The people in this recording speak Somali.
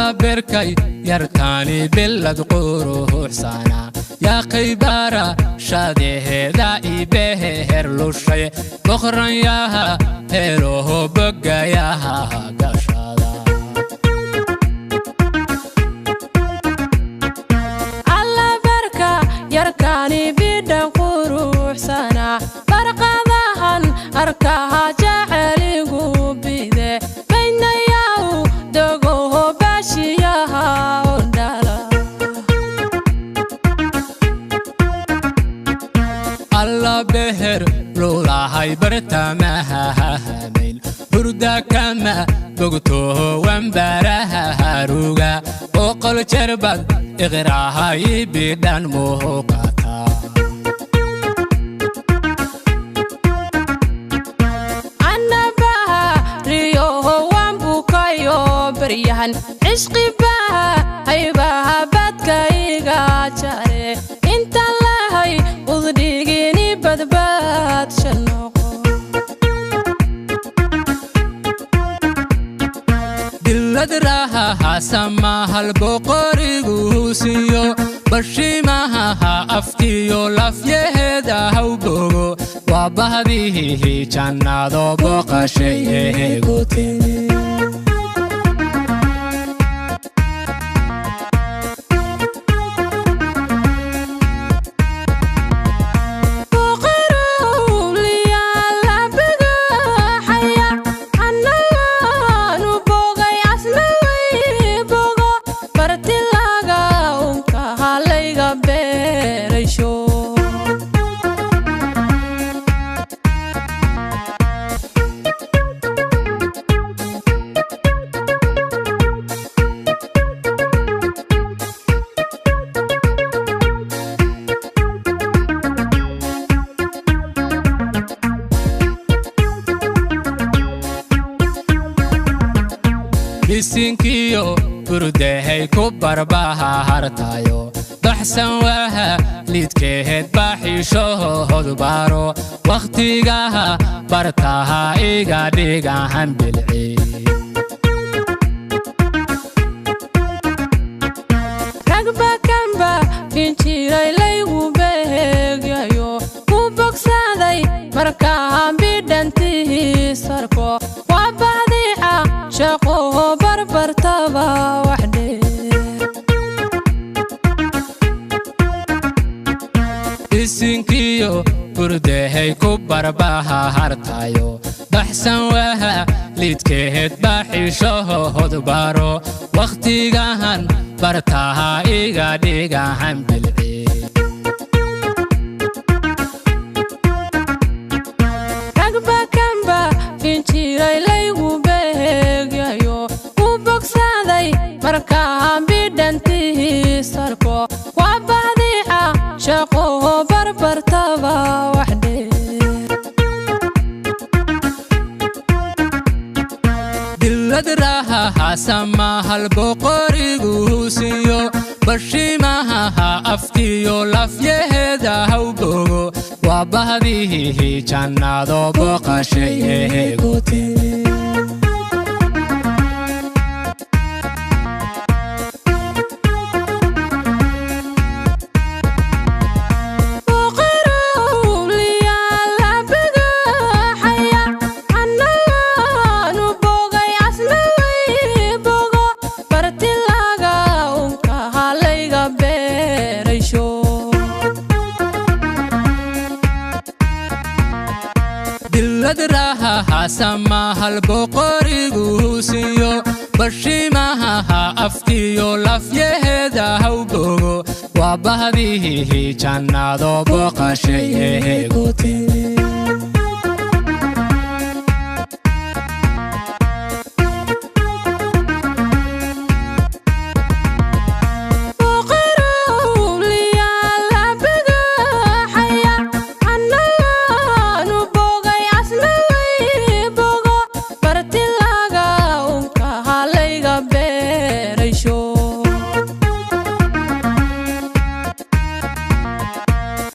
alla berkay yarkani billad quruux sana يا قيبارة شاده دائي بهر لشي بخرن ياها هيروه بقى ياها قشادا alla barka yarkani bidan quruux sana barqadahan arkaha jaceligu bide baynayaw dogoho bashiyaha ondala alla beher lula hay bartamaha hamin burda kama bogtoho wambaraha haruga oqol jarbad iqraha bidan muqata annabaha riyo wambukayo baryahan ishqi baha haybaha badkayga jare inta lahay uddigini badbad shanoqo dillad raha hasama hal boqorigu siyo bashimaha afkiyo lafyeheda hawbogo wa bahdihi jannado boqashay gutini bisinkiyo burdahay ku barbaha hartayo baxsan waha lidkeed baaxisho hodbaro waqtigaha bartaha iga dhiga hambilci ragba kamba finjiray laygu beegyayo ku bogsaday markaa bidhantihi sarko waa badiica shaqo barbartaba waxde bisinkiyo burdahay ku barbaha hartayo baxsan waha lidkeed baaxisho hodbaro waqtigahan bartaha iga dhiga hambilci ragba kamba finjiray laygu beegyayo ku bogsaday markaa bidhantihi sarko waa badiica shaqo barbartaba waxde dillad raha hasama hal boqorigu siyo bashimaha afkiyo lafyeheda hawbogo wa bahdihi jannado boqashay gutini dillad raha hasama hal boqorigu siyo bashimaha afkiyo lafyeheda hawbogo wa bahdihi jannado boqashay gutini